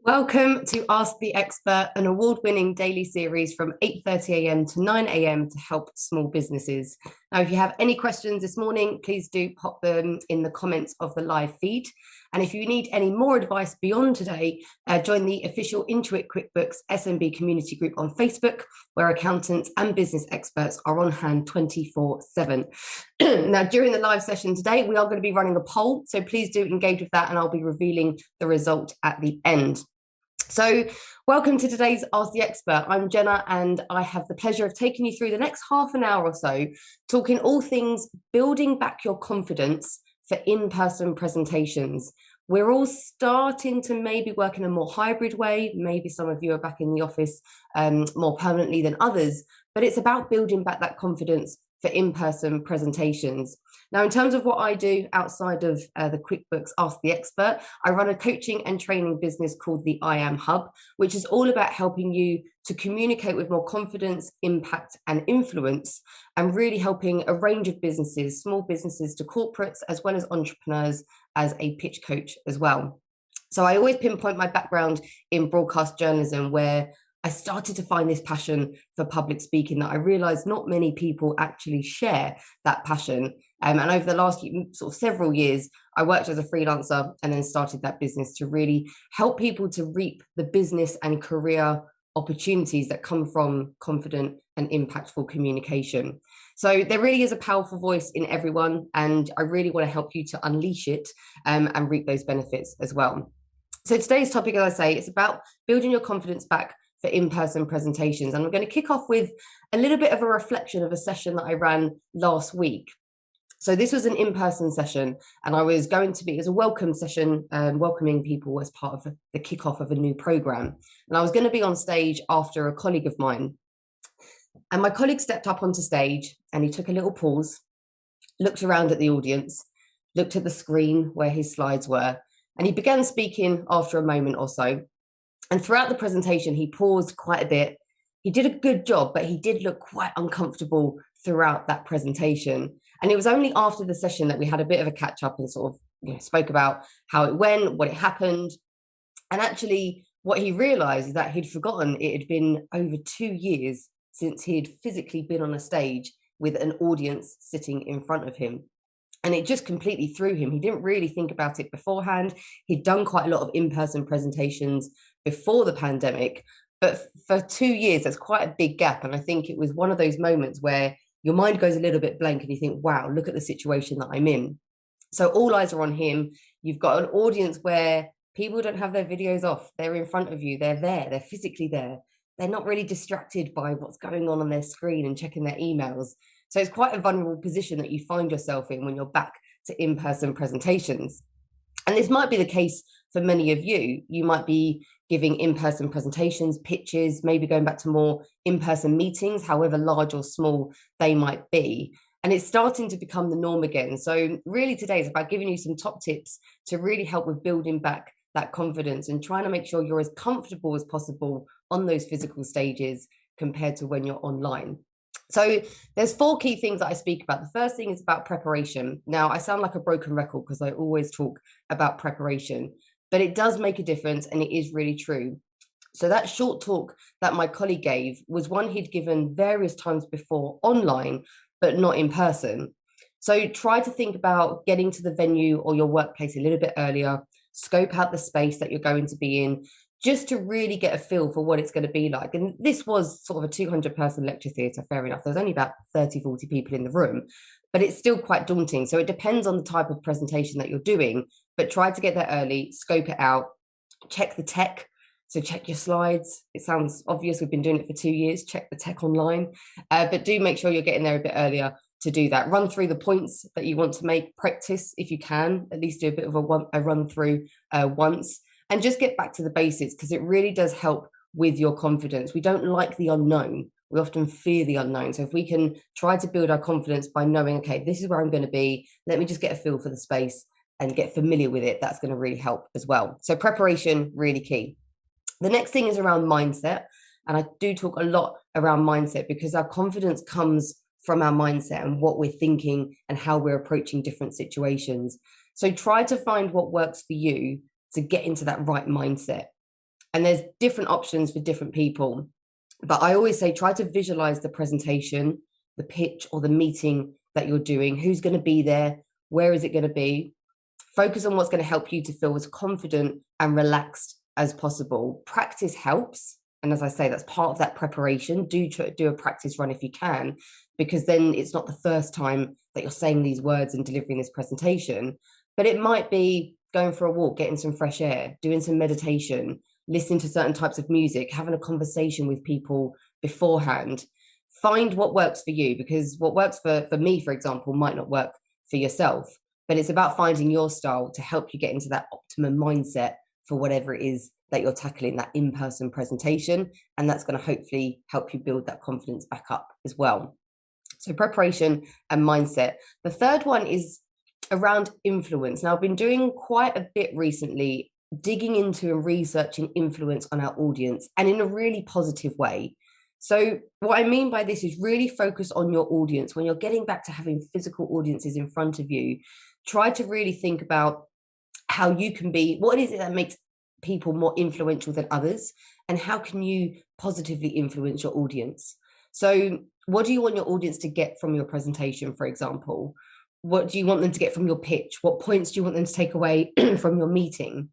Welcome to Ask the Expert, an award-winning daily series from 8:30 a.m. to 9 a.m. to help small businesses. Now, if you have any questions this morning, please do pop them in the comments of the live feed. And if you need any more advice beyond today, join the official Intuit QuickBooks SMB community group on Facebook, where accountants and business experts are on hand 24/7. Now, during the live session today, we are going to be running a poll, so please do engage with that, and I'll be revealing the result at the end. So welcome to today's Ask the Expert. I'm Jenna, and I have the pleasure of taking you through the next half an hour or so, talking all things building back your confidence for in-person presentations. We're all starting to maybe work in a more hybrid way. Maybe some of you are back in the office more permanently than others, but it's about building back that confidence for in-person presentations. Now, in terms of what I do outside of the QuickBooks Ask the Expert, I run a coaching and training business called the IAM Hub, which is all about helping you to communicate with more confidence, impact, and influence, and really helping a range of businesses, small businesses to corporates, as well as entrepreneurs, as a pitch coach as well. So I always pinpoint my background in broadcast journalism, where I started to find this passion for public speaking that I realized not many people actually share that passion. And over the last sort of several years, I worked as a freelancer and then started that business to really help people to reap the business and career opportunities that come from confident and impactful communication. So there really is a powerful voice in everyone, and I really want to help you to unleash it and reap those benefits as well. So today's topic, as I say, it's about building your confidence back for in-person presentations. And I'm going to kick off with a little bit of a reflection of a session that I ran last week. So this was an in-person session, and I was going to be, it was a welcome session, welcoming people as part of the kickoff of a new program. And I was going to be on stage after a colleague of mine. And my colleague stepped up onto stage and he took a little pause, looked around at the audience, looked at the screen where his slides were, and he began speaking after a moment or so. And throughout the presentation, he paused quite a bit. He did a good job, but he did look quite uncomfortable throughout that presentation. And it was only after the session that we had a bit of a catch up and sort of spoke about how it went, what it happened. And actually, what he realized is that he'd forgotten it had been over 2 years since he had physically been on a stage with an audience sitting in front of him. And it just completely threw him. He didn't really think about it beforehand. He'd done quite a lot of in-person presentations before the pandemic, but for 2 years, that's quite a big gap. And I think it was one of those moments where your mind goes a little bit blank and you think, wow, look at the situation that I'm in. So all eyes are on him. You've got an audience where people don't have their videos off. They're in front of you. They're there. They're physically there. They're not really distracted by what's going on their screen and checking their emails. So it's quite a vulnerable position that you find yourself in when you're back to in-person presentations. And this might be the case for many of you. You might be giving in-person presentations, pitches, maybe going back to more in-person meetings, however large or small they might be. And it's starting to become the norm again. So really today is about giving you some top tips to really help with building back that confidence and trying to make sure you're as comfortable as possible on those physical stages compared to when you're online. So there's 4 key things that I speak about. The first thing is about preparation. Now, I sound like a broken record because I always talk about preparation, but it does make a difference and it is really true. So that short talk that my colleague gave was one he'd given various times before online, but not in person. So try to think about getting to the venue or your workplace a little bit earlier, scope out the space that you're going to be in, just to really get a feel for what it's going to be like. And this was sort of a 200-person lecture theatre, fair enough. There's only about 30, 40 people in the room, but it's still quite daunting. So it depends on the type of presentation that you're doing, but try to get there early, scope it out, check the tech. So check your slides. It sounds obvious. We've been doing it for 2 years. Check the tech online, but do make sure you're getting there a bit earlier to do that. Run through the points that you want to make. Practice if you can, at least do a bit of a run through once. And just get back to the basics, because it really does help with your confidence. We don't like the unknown. We often fear the unknown. So if we can try to build our confidence by knowing, okay, this is where I'm going to be, let me just get a feel for the space and get familiar with it, that's going to really help as well. So preparation, really key. The next thing is around mindset. And I do talk a lot around mindset because our confidence comes from our mindset and what we're thinking and how we're approaching different situations. So try to find what works for you to get into that right mindset. And there's different options for different people. But I always say, try to visualize the presentation, the pitch, or the meeting that you're doing. Who's going to be there? Where is it going to be? Focus on what's going to help you to feel as confident and relaxed as possible. Practice helps. And as I say, that's part of that preparation. Do a practice run if you can, because then it's not the first time that you're saying these words and delivering this presentation. But it might be going for a walk, getting some fresh air, doing some meditation, listening to certain types of music, having a conversation with people beforehand. Find what works for you, because what works for me, for example, might not work for yourself. But it's about finding your style to help you get into that optimum mindset for whatever it is that you're tackling, that in-person presentation. And that's going to hopefully help you build that confidence back up as well. So preparation and mindset. The third one is around influence. Now, I've been doing quite a bit recently, digging into and researching influence on our audience, and in a really positive way. So what I mean by this is really focus on your audience. When you're getting back to having physical audiences in front of you, try to really think about how you can be, what is it that makes people more influential than others, and how can you positively influence your audience? So what do you want your audience to get from your presentation, for example? What do you want them to get from your pitch? What points do you want them to take away from your meeting?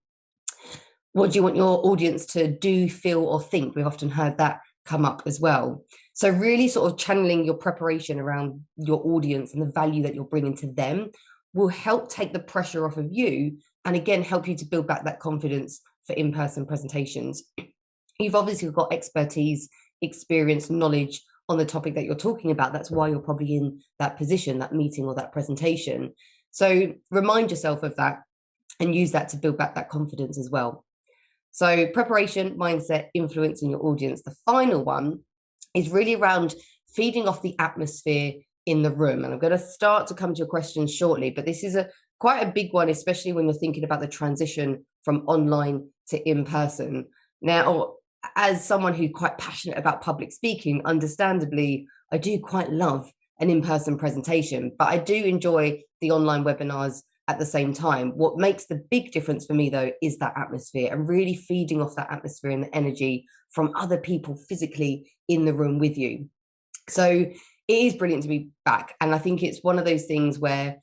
What do you want your audience to do, feel, or think? We've often heard that come up as well. So really sort of channeling your preparation around your audience and the value that you're bringing to them will help take the pressure off of you, and again, help you to build back that confidence for in-person presentations. You've obviously got expertise, experience, knowledge on the topic that you're talking about. That's why you're probably in that position, that meeting or that presentation. So remind yourself of that and use that to build back that confidence as well. So preparation, mindset, influencing your audience. The final one is really around feeding off the atmosphere in the room. And I'm going to start to come to your questions shortly, but this is quite a big one, especially when you're thinking about the transition from online to in-person. Now, as someone who's quite passionate about public speaking, understandably, I do quite love an in-person presentation, but I do enjoy the online webinars at the same time. What makes the big difference for me, though, is that atmosphere, and really feeding off that atmosphere and the energy from other people physically in the room with you. So it is brilliant to be back. And I think it's one of those things where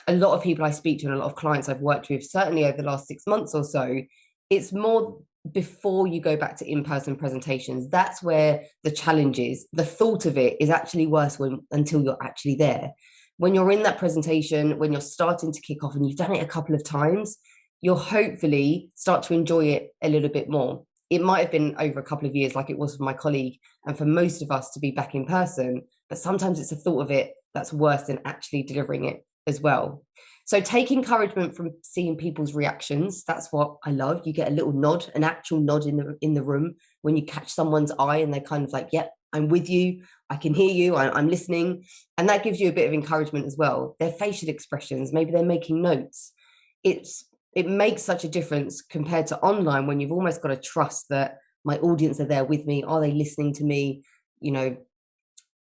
a lot of people I speak to and a lot of clients I've worked with, certainly over the last 6 months or so, it's more before you go back to in-person presentations. That's where the challenge is. The thought of it is actually worse until you're actually there. When you're in that presentation, when you're starting to kick off and you've done it a couple of times, you'll hopefully start to enjoy it a little bit more. It might have been over a couple of years, like it was for my colleague and for most of us, to be back in person, but sometimes it's a thought of it that's worse than actually delivering it as well. So take encouragement from seeing people's reactions. That's what I love. You get a little nod, an actual nod in the room when you catch someone's eye and they're kind of like, yep, I'm with you. I can hear you. I'm listening. And that gives you a bit of encouragement as well. Their facial expressions, maybe they're making notes. It makes such a difference compared to online, when you've almost got to trust that my audience are there with me. Are they listening to me? You know,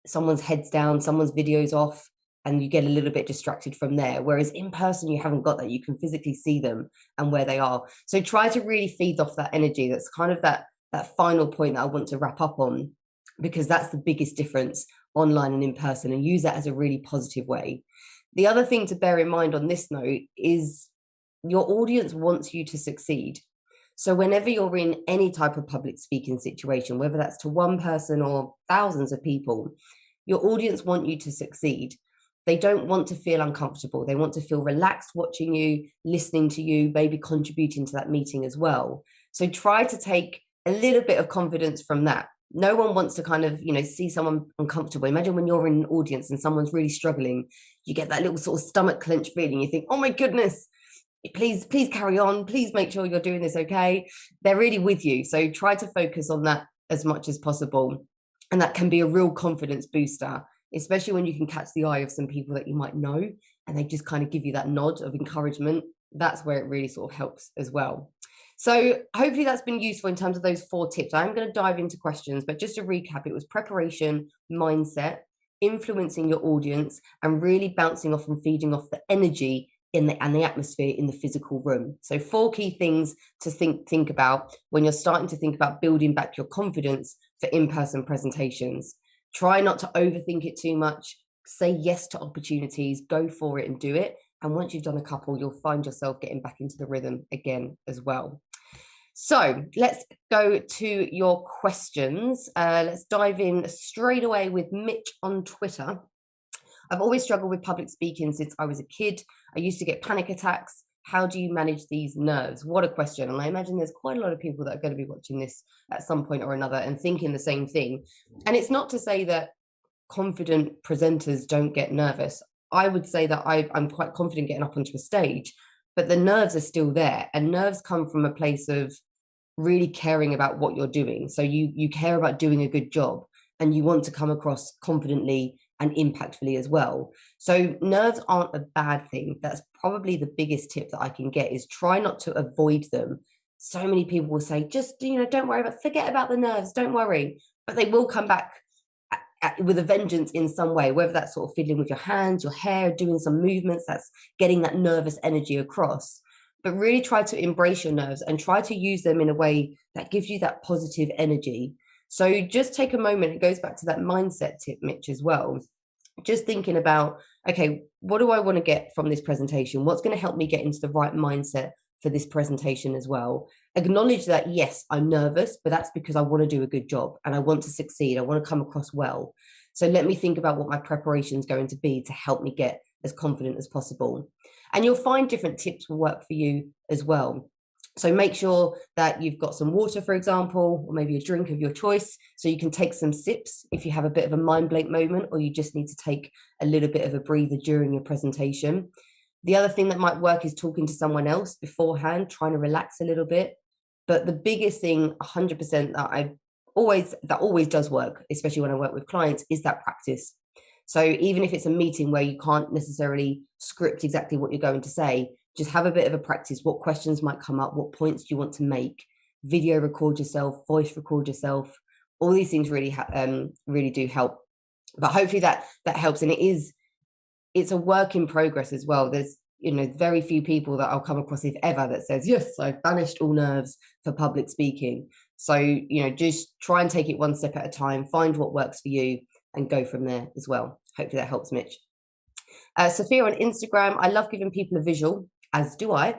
someone's head's down, someone's video's off, and you get a little bit distracted from there. Whereas in person, you haven't got that. You can physically see them and where they are. So try to really feed off that energy. That's kind of that final point that I want to wrap up on, because that's the biggest difference online and in person, and use that as a really positive way. The other thing to bear in mind on this note is your audience wants you to succeed. So whenever you're in any type of public speaking situation, whether that's to one person or thousands of people, your audience want you to succeed. They don't want to feel uncomfortable. They want to feel relaxed watching you, listening to you, maybe contributing to that meeting as well. So try to take a little bit of confidence from that. No one wants to kind of, see someone uncomfortable. Imagine when you're in an audience and someone's really struggling, you get that little sort of stomach clench feeling. You think, oh my goodness, please carry on. Please make sure you're doing this okay. They're really with you. So try to focus on that as much as possible. And that can be a real confidence booster, especially when you can catch the eye of some people that you might know and they just kind of give you that nod of encouragement. That's where it really sort of helps as well. So hopefully that's been useful in terms of those 4 tips. I'm going to dive into questions, but just to recap, it was preparation, mindset, influencing your audience, and really bouncing off and feeding off the energy and the atmosphere in the physical room. So 4 key things to think about when you're starting to think about building back your confidence for in-person presentations. Try not to overthink it too much. Say yes to opportunities, go for it and do it. And once you've done a couple, you'll find yourself getting back into the rhythm again as well. So let's go to your questions. Let's dive in straight away with Mitch on Twitter. I've always struggled with public speaking since I was a kid. I used to get panic attacks. How do you manage these nerves? What a question. And I imagine there's quite a lot of people that are going to be watching this at some point or another and thinking the same thing. And it's not to say that confident presenters don't get nervous. I would say that I'm quite confident getting up onto a stage, but the nerves are still there. And nerves come from a place of really caring about what you're doing. So you care about doing a good job and you want to come across confidently and impactfully as well. So nerves aren't a bad thing. That's probably the biggest tip that I can get, is try not to avoid them. So many people will say, just, don't worry about, forget about the nerves, don't worry. But they will come back with a vengeance in some way, whether that's sort of fiddling with your hands, your hair, doing some movements, that's getting that nervous energy across. But really try to embrace your nerves and try to use them in a way that gives you that positive energy. So just take a moment. It goes back to that mindset tip, Mitch, as well. Just thinking about, okay, what do I want to get from this presentation? What's going to help me get into the right mindset for this presentation as well? Acknowledge that, yes, I'm nervous, but that's because I want to do a good job and I want to succeed. I want to come across well. So let me think about what my preparation is going to be to help me get as confident as possible. And you'll find different tips will work for you as well. So make sure that you've got some water, for example, or maybe a drink of your choice, so you can take some sips if you have a bit of a mind blank moment, or you just need to take a little bit of a breather during your presentation. The other thing that might work is talking to someone else beforehand, trying to relax a little bit. But the biggest thing, 100%, that always does work, especially when I work with clients, is that practice. So even if it's a meeting where you can't necessarily script exactly what you're going to say, just have a bit of a practice. What questions might come up? What points do you want to make? Video record yourself, voice record yourself. All these things really do help. But hopefully that helps. And it's a work in progress as well. There's very few people that I'll come across, if ever, that says, yes, I've banished all nerves for public speaking. So just try and take it one step at a time, find what works for you and go from there as well. Hopefully that helps, Mitch. Sophia on Instagram, I love giving people a visual, as do I.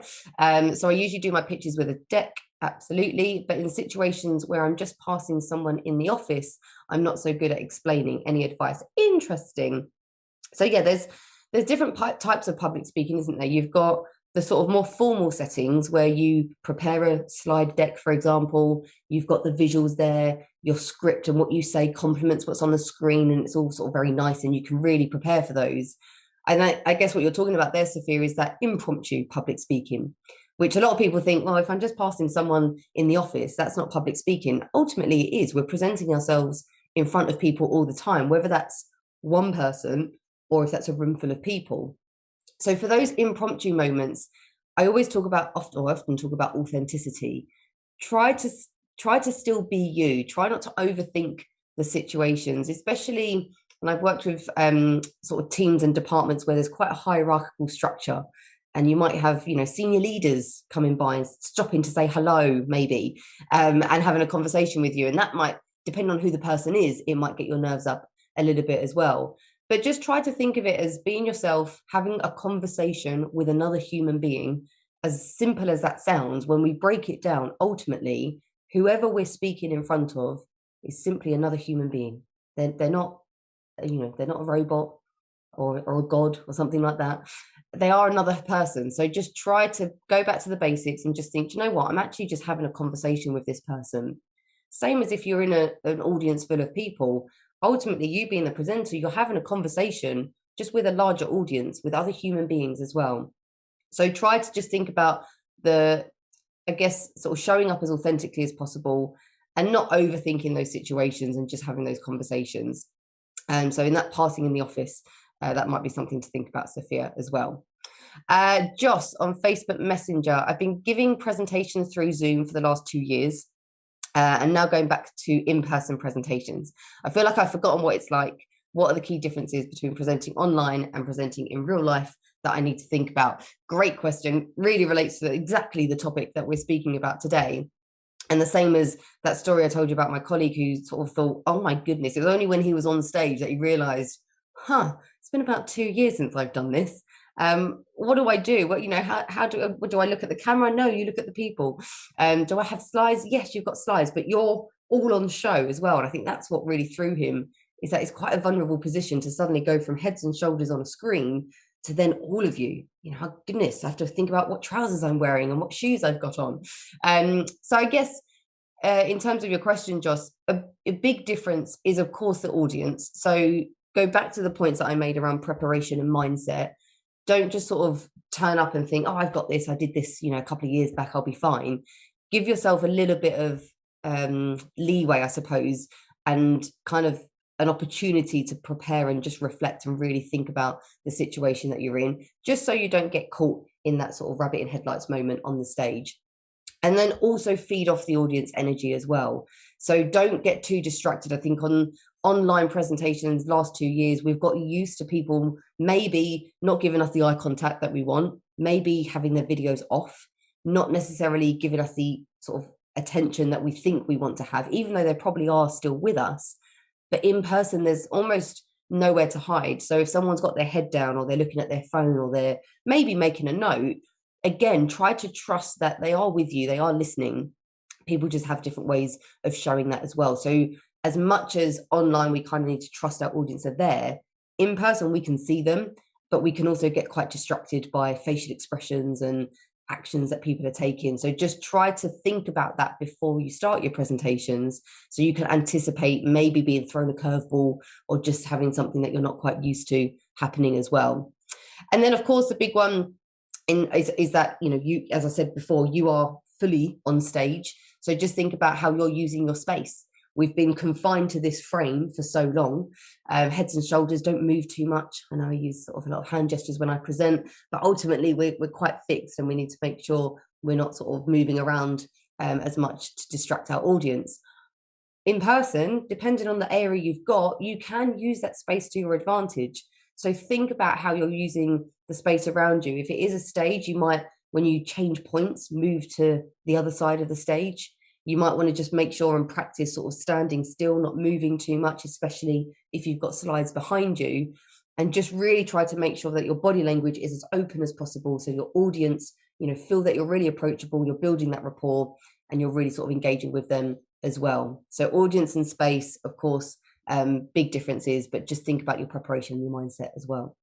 So I usually do my pitches with a deck, absolutely. But in situations where I'm just passing someone in the office, I'm not so good at explaining. Any advice? Interesting. So yeah, there's different types of public speaking, isn't there? You've got the sort of more formal settings where you prepare a slide deck, for example. You've got the visuals there, your script and what you say complements what's on the screen, and it's all sort of very nice and you can really prepare for those. And I guess what you're talking about there, Sophia, is that impromptu public speaking, which a lot of people think, well, if I'm just passing someone in the office, that's not public speaking. Ultimately, it is. We're presenting ourselves in front of people all the time, whether that's one person or if that's a room full of people. So for those impromptu moments, I always often talk about authenticity. Try to still be you. Try not to overthink the situations, especially when I've worked with sort of teams and departments where there's quite a hierarchical structure, and you might have senior leaders coming by and stopping to say hello, maybe, and having a conversation with you, and that might, depending on who the person is, it might get your nerves up a little bit as well. But just try to think of it as being yourself, having a conversation with another human being. As simple as that sounds, when we break it down, ultimately, whoever we're speaking in front of is simply another human being. They're not they're not a robot or a god or something like that. They are another person. So just try to go back to the basics and just think, you know what, I'm actually just having a conversation with this person. Same as if you're in an audience full of people. Ultimately, you being the presenter, you're having a conversation just with a larger audience, with other human beings as well. So try to just think about sort of showing up as authentically as possible and not overthinking those situations and just having those conversations. So in that passing in the office, that might be something to think about, Sophia, as well. Joss on Facebook Messenger, I've been giving presentations through Zoom for the last 2 years. And now going back to in-person presentations. I feel like I've forgotten what it's like. What are the key differences between presenting online and presenting in real life? that I need to think about? Great question. Really relates to exactly the topic that we're speaking about today. And the same as that story I told you about my colleague who sort of thought, oh my goodness, it was only when he was on stage that he realized, it's been about 2 years since I've done this. What do I do? What, how do I look at the camera? No, you look at the people. Do I have slides? Yes, you've got slides, but you're all on show as well. And I think that's what really threw him, is that it's quite a vulnerable position to suddenly go from heads and shoulders on a screen to then all of you. Goodness, I have to think about what trousers I'm wearing and what shoes I've got on. So I guess in terms of your question, Joss, a big difference is, of course, the audience. So go back to the points that I made around preparation and mindset. Don't just sort of turn up and think, oh, I've got this. I did this, a couple of years back. I'll be fine. Give yourself a little bit of leeway, I suppose, and kind of an opportunity to prepare and just reflect and really think about the situation that you're in, just so you don't get caught in that sort of rabbit in headlights moment on the stage. And then also feed off the audience energy as well. So don't get too distracted. I think on online presentations last 2 years, we've got used to people maybe not giving us the eye contact that we want, maybe having their videos off, not necessarily giving us the sort of attention that we think we want to have, even though they probably are still with us. But in person, there's almost nowhere to hide. So if someone's got their head down, or they're looking at their phone, or they're maybe making a note, again, try to trust that they are with you, they are listening. People just have different ways of showing that as well. So as much as online, we kind of need to trust our audience are there, in person, we can see them, but we can also get quite distracted by facial expressions and actions that people are taking. So just try to think about that before you start your presentations, so you can anticipate maybe being thrown a curveball or just having something that you're not quite used to happening as well. And then, of course, the big one is that, you, as I said before, you are fully on stage. So just think about how you're using your space. We've been confined to this frame for so long. Heads and shoulders don't move too much. I know I use sort of a lot of hand gestures when I present, but ultimately we're quite fixed, and we need to make sure we're not sort of moving around as much to distract our audience. In person, depending on the area you've got, you can use that space to your advantage. So think about how you're using the space around you. If it is a stage, you might, when you change points, move to the other side of the stage. You might want to just make sure and practice sort of standing still, not moving too much, especially if you've got slides behind you, and just really try to make sure that your body language is as open as possible. So your audience, feel that you're really approachable, you're building that rapport, and you're really sort of engaging with them as well. So audience and space, of course, big differences, but just think about your preparation and your mindset as well.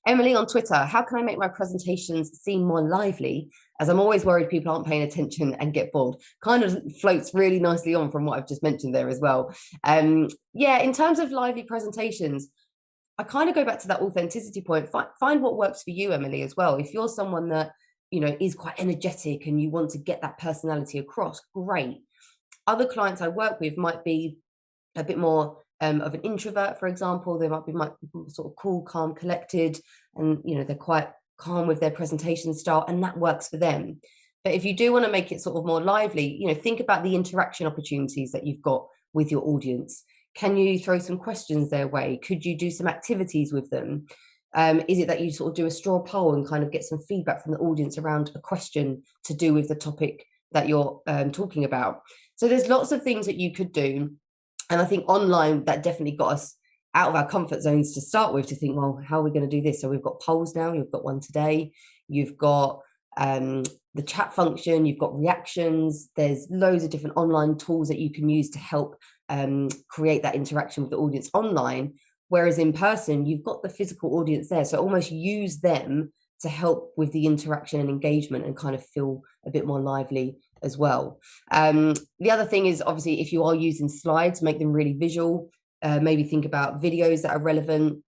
Emily on Twitter, how can I make my presentations seem more lively, as I'm always worried people aren't paying attention and get bored? Kind of floats really nicely on from what I've just mentioned there as well. Yeah, in terms of lively presentations, I kind of go back to that authenticity point. Find what works for you, Emily, as well. If you're someone that, is quite energetic and you want to get that personality across, great. Other clients I work with might be a bit more of an introvert, for example. They might be sort of cool, calm, collected, and they're quite calm with their presentation style, and that works for them. But if you do want to make it sort of more lively, think about the interaction opportunities that you've got with your audience. Can you throw some questions their way? Could you do some activities with them? Is it that you sort of do a straw poll and kind of get some feedback from the audience around a question to do with the topic that you're talking about? So there's lots of things that you could do. And I think online, that definitely got us out of our comfort zones to start with, to think, well, how are we going to do this? So we've got polls now. You've got one today. You've got the chat function. You've got reactions. There's loads of different online tools that you can use to help create that interaction with the audience online. Whereas in person, you've got the physical audience there. So almost use them to help with the interaction and engagement and kind of feel a bit more lively as well. The other thing is, obviously, if you are using slides, make them really visual. Maybe think about videos that are relevant,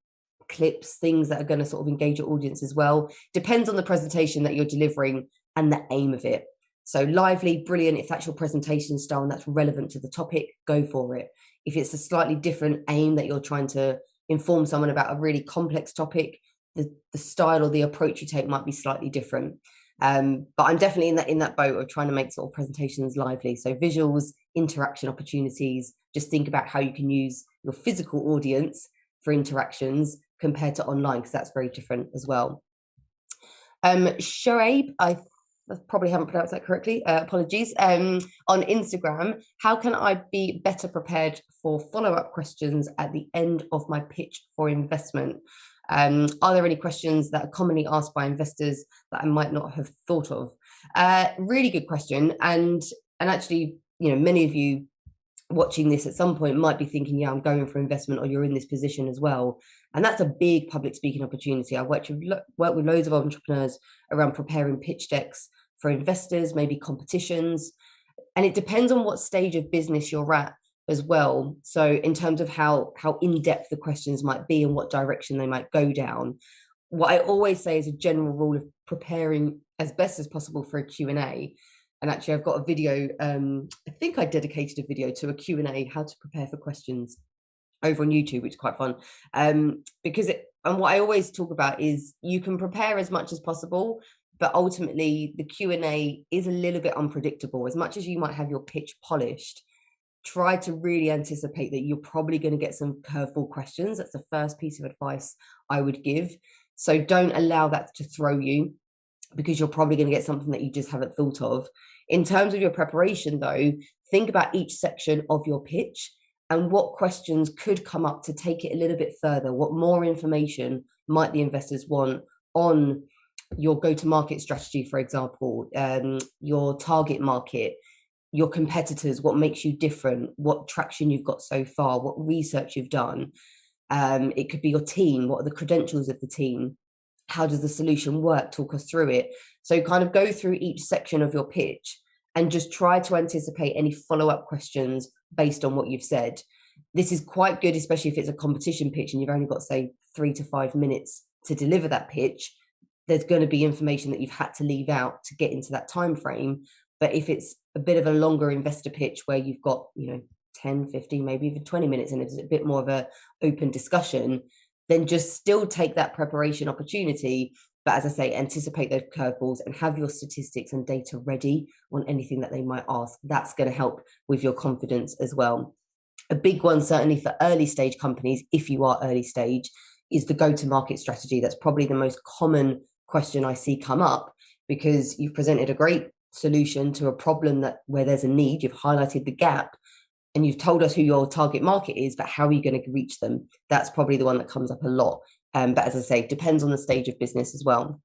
clips, things that are going to sort of engage your audience as well. Depends on the presentation that you're delivering and the aim of it. So lively, brilliant. If that's your presentation style and that's relevant to the topic, go for it. If it's a slightly different aim that you're trying to inform someone about a really complex topic, the style or the approach you take might be slightly different. But I'm definitely in that boat of trying to make sort of presentations lively. So visuals, interaction opportunities, just think about how you can use your physical audience for interactions compared to online, because that's very different as well. Shoaib, I probably haven't pronounced that correctly. Apologies. On Instagram, how can I be better prepared for follow-up questions at the end of my pitch for investment? Are there any questions that are commonly asked by investors that I might not have thought of? Really good question. And actually, many of you watching this at some point might be thinking, yeah, I'm going for investment, or you're in this position as well. And that's a big public speaking opportunity. I worked with loads of entrepreneurs around preparing pitch decks for investors, maybe competitions. And it depends on what stage of business you're at as well. So in terms of how in-depth the questions might be and what direction they might go down, what I always say is a general rule of preparing as best as possible for a Q&A. And actually, I've got a video, I think I dedicated a video to a Q&A, how to prepare for questions, over on YouTube, which is quite fun. And what I always talk about is you can prepare as much as possible, but ultimately the Q&A is a little bit unpredictable. As much as you might have your pitch polished, try to really anticipate that you're probably going to get some curveball questions. That's the first piece of advice I would give. So don't allow that to throw you, because you're probably going to get something that you just haven't thought of. In terms of your preparation, though, think about each section of your pitch and what questions could come up to take it a little bit further. What more information might the investors want on your go-to-market strategy, for example, your target market, your competitors, what makes you different, what traction you've got so far, what research you've done. It could be your team. What are the credentials of the team? How does the solution work? Talk us through it. So kind of go through each section of your pitch and just try to anticipate any follow-up questions based on what you've said. This is quite good, especially if it's a competition pitch and you've only got, say, 3 to 5 minutes to deliver that pitch. There's going to be information that you've had to leave out to get into that time frame. But if it's a bit of a longer investor pitch where you've got, 10, 15, maybe even 20 minutes, and it's a bit more of an open discussion, then just still take that preparation opportunity. But as I say, anticipate those curveballs and have your statistics and data ready on anything that they might ask. That's going to help with your confidence as well. A big one, certainly for early stage companies, if you are early stage, is the go-to-market strategy. That's probably the most common question I see come up, because you've presented a great solution to a problem where there's a need, you've highlighted the gap, and you've told us who your target market is, but how are you going to reach them? That's probably the one that comes up a lot. But as I say, it depends on the stage of business as well.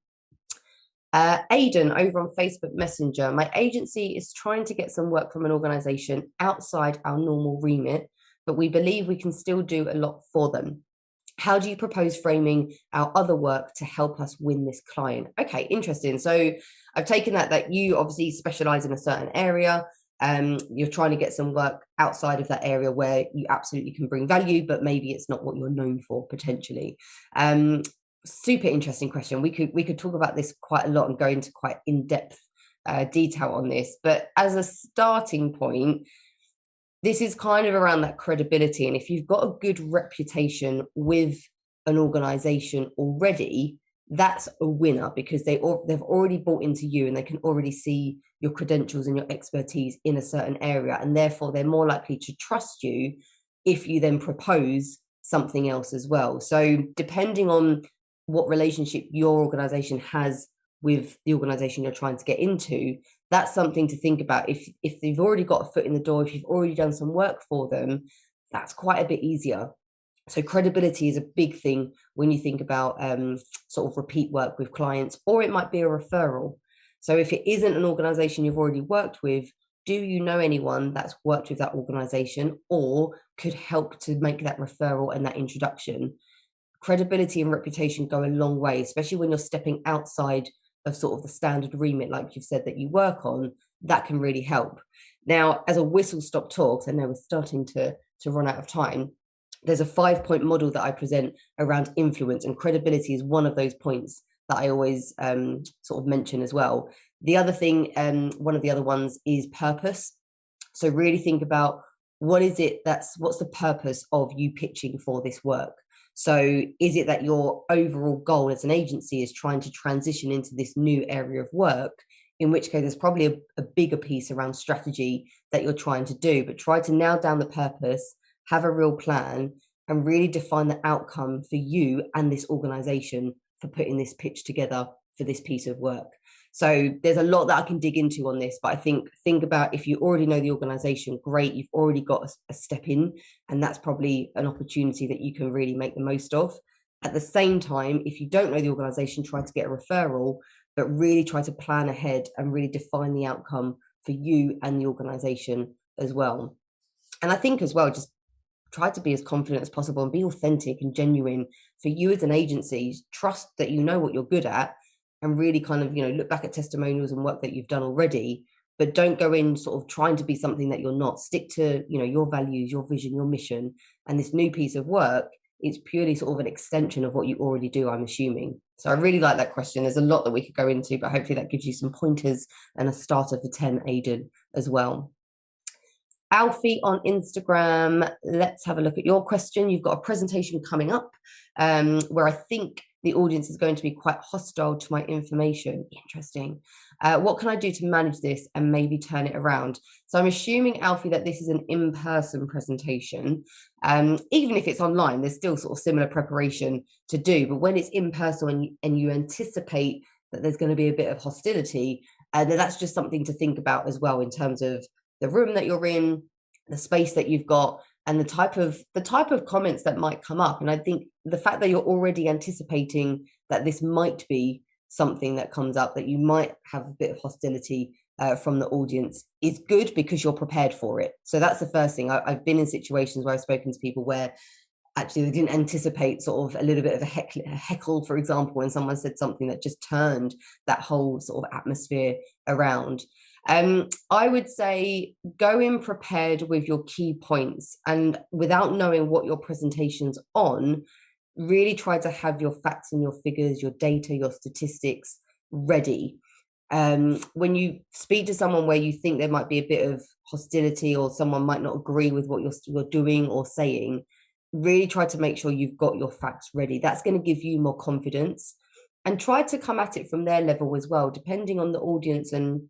Aidan over on Facebook Messenger, my agency is trying to get some work from an organization outside our normal remit, but we believe we can still do a lot for them. How do you propose framing our other work to help us win this client? Okay, interesting. So I've taken that you obviously specialize in a certain area. You're trying to get some work outside of that area where you absolutely can bring value, but maybe it's not what you're known for potentially. Super interesting question. We could talk about this quite a lot and go into quite in-depth detail on this. But as a starting point, this is kind of around that credibility. And if you've got a good reputation with an organization already, that's a winner, because they've already bought into you and they can already see your credentials and your expertise in a certain area. And therefore, they're more likely to trust you if you then propose something else as well. So depending on what relationship your organization has with the organization you're trying to get into, that's something to think about. If they've already got a foot in the door, if you've already done some work for them, that's quite a bit easier. So credibility is a big thing when you think about sort of repeat work with clients, or it might be a referral. So if it isn't an organization you've already worked with, do you know anyone that's worked with that organization or could help to make that referral and that introduction? Credibility and reputation go a long way, especially when you're stepping outside of sort of the standard remit, like you've said, that you work on. That can really help. Now, as a whistle-stop tour, because I know we're starting to run out of time, there's a 5-point model that I present around influence, and credibility is one of those points that I always sort of mention as well. The other thing, one of the other ones is purpose. So really think about what's the purpose of you pitching for this work? So is it that your overall goal as an agency is trying to transition into this new area of work, in which case there's probably a bigger piece around strategy that you're trying to do, but try to nail down the purpose, have a real plan, and really define the outcome for you and this organization for putting this pitch together for this piece of work. So there's a lot that I can dig into on this, but I think about, if you already know the organization, great, you've already got a step in, and that's probably an opportunity that you can really make the most of. At the same time, if you don't know the organization, try to get a referral, but really try to plan ahead and really define the outcome for you and the organization as well. And I think as well, just try to be as confident as possible and be authentic and genuine for you as an agency. Trust that you know what you're good at, and really kind of, look back at testimonials and work that you've done already, but don't go in sort of trying to be something that you're not. Stick to, your values, your vision, your mission. And this new piece of work, it's purely sort of an extension of what you already do, I'm assuming. So I really like that question. There's a lot that we could go into, but hopefully that gives you some pointers and a starter for 10 Aidan as well. Alfie on Instagram, let's have a look at your question. You've got a presentation coming up where I think the audience is going to be quite hostile to my information. Interesting. What can I do to manage this and maybe turn it around? So I'm assuming, Alfie, that this is an in-person presentation. Even if it's online, there's still sort of similar preparation to do. But when it's in person and you anticipate that there's going to be a bit of hostility, then that's just something to think about as well, in terms of the room that you're in, the space that you've got, and the type of comments that might come up. And I think the fact that you're already anticipating that this might be something that comes up, that you might have a bit of hostility from the audience, is good, because you're prepared for it. So that's the first thing. I've been in situations where I've spoken to people where actually they didn't anticipate sort of a little bit of a heckle, for example, when someone said something that just turned that whole sort of atmosphere around. I would say go in prepared with your key points, and without knowing what your presentation's on, really try to have your facts and your figures, your data, your statistics ready. When you speak to someone where you think there might be a bit of hostility, or someone might not agree with what you're doing or saying, really try to make sure you've got your facts ready. That's going to give you more confidence, and try to come at it from their level as well, depending on the audience and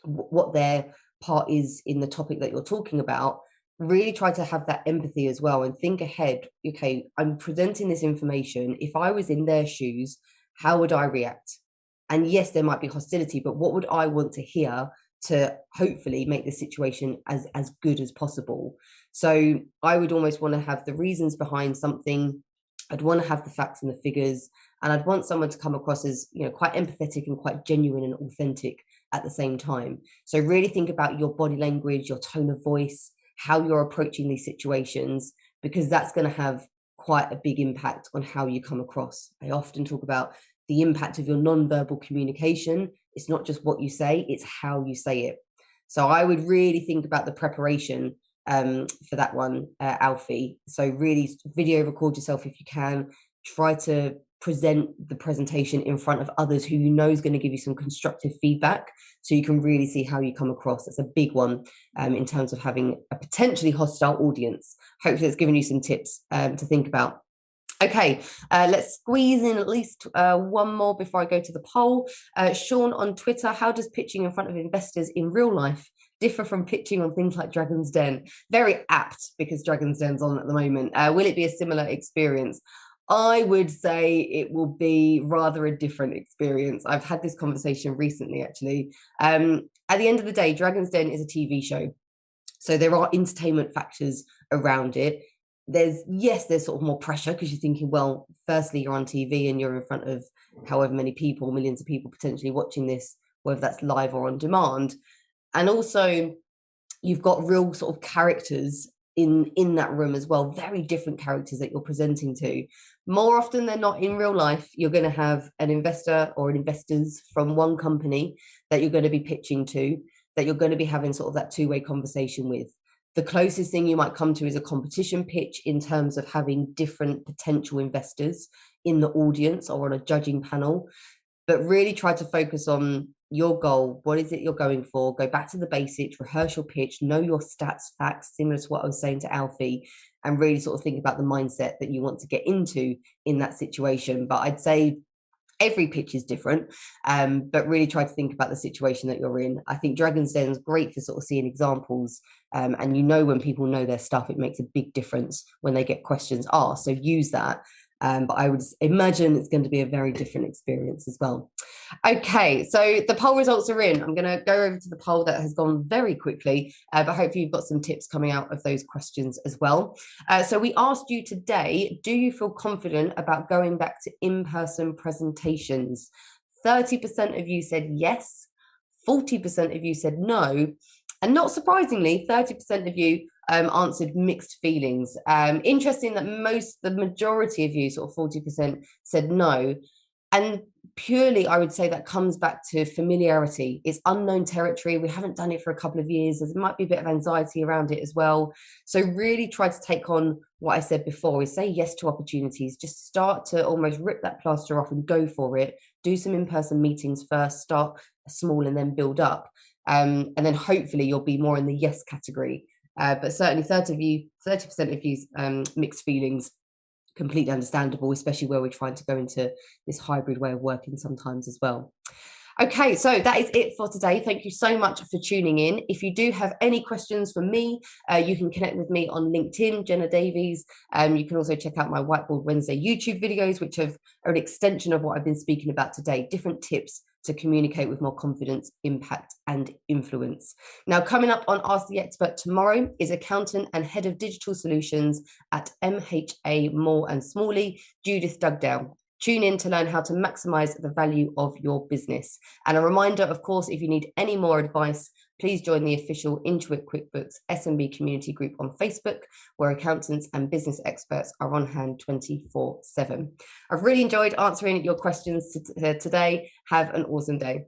what their part is in the topic that you're talking about. Really try to have that empathy as well, and think ahead. Okay, I'm presenting this information. If I was in their shoes, how would I react? And yes, there might be hostility, but what would I want to hear to hopefully make the situation as good as possible? So I would almost want to have the reasons behind something. I'd want to have the facts and the figures, and I'd want someone to come across as, quite empathetic and quite genuine and authentic at the same time. So really think about your body language, your tone of voice, how you're approaching these situations, because that's going to have quite a big impact on how you come across. I often talk about the impact of your non-verbal communication. It's not just what you say, it's how you say it. So I would really think about the preparation for that one, Alfie. So really video record yourself if you can. Try to present the presentation in front of others who you know is going to give you some constructive feedback, so you can really see how you come across. That's a big one in terms of having a potentially hostile audience. Hopefully it's given you some tips to think about. Okay, let's squeeze in at least one more before I go to the poll. Sean on Twitter, how does pitching in front of investors in real life differ from pitching on things like Dragon's Den? Very apt, because Dragon's Den's on at the moment. Will it be a similar experience? I would say it will be rather a different experience. I've had this conversation recently, actually. At the end of the day, Dragon's Den is a TV show, so there are entertainment factors around it. There's sort of more pressure, because you're thinking, well, firstly, you're on TV and you're in front of however many people, millions of people potentially watching this, whether that's live or on demand. And also, you've got real sort of characters in that room as well, very different characters that you're presenting to. More often than not, in real life, you're going to have an investor or investors from one company that you're going to be pitching to, that you're going to be having sort of that two-way conversation with. The closest thing you might come to is a competition pitch, in terms of having different potential investors in the audience or on a judging panel. But really try to focus on your goal. What is it you're going for? Go back to the basics, rehearse your pitch, know your stats, facts, similar to what I was saying to Alfie, and really sort of think about the mindset that you want to get into in that situation. But I'd say every pitch is different, but really try to think about the situation that you're in. I think Dragon's Den is great for sort of seeing examples, and when people know their stuff, it makes a big difference when they get questions asked. So use that. But I would imagine it's going to be a very different experience as well. Okay, so the poll results are in. I'm going to go over to the poll that has gone very quickly, but hopefully you've got some tips coming out of those questions as well. So we asked you today, do you feel confident about going back to in-person presentations? 30% of you said yes, 40% of you said no, and not surprisingly, 30% of you answered mixed feelings. Interesting that the majority of you, sort of 40%, said no. And purely, I would say that comes back to familiarity. It's unknown territory. We haven't done it for a couple of years. There might be a bit of anxiety around it as well. So really try to take on what I said before, is say yes to opportunities. Just start to almost rip that plaster off and go for it. Do some in-person meetings first, start small and then build up. And then hopefully you'll be more in the yes category. But certainly 30% of you mixed feelings. Completely understandable, especially where we're trying to go into this hybrid way of working sometimes as well. Okay, so that is it for today. Thank you so much for tuning in. If you do have any questions for me, you can connect with me on LinkedIn, Jenna Davies. You can also check out my Whiteboard Wednesday YouTube videos, which are an extension of what I've been speaking about today, different tips to communicate with more confidence, impact, and influence. Now, coming up on Ask the Expert tomorrow is accountant and head of digital solutions at MHA Moore and Smalley, Judith Dugdale. Tune in to learn how to maximize the value of your business. And a reminder, of course, if you need any more advice, please join the official Intuit QuickBooks SMB community group on Facebook, where accountants and business experts are on hand 24/7. I've really enjoyed answering your questions today. Have an awesome day.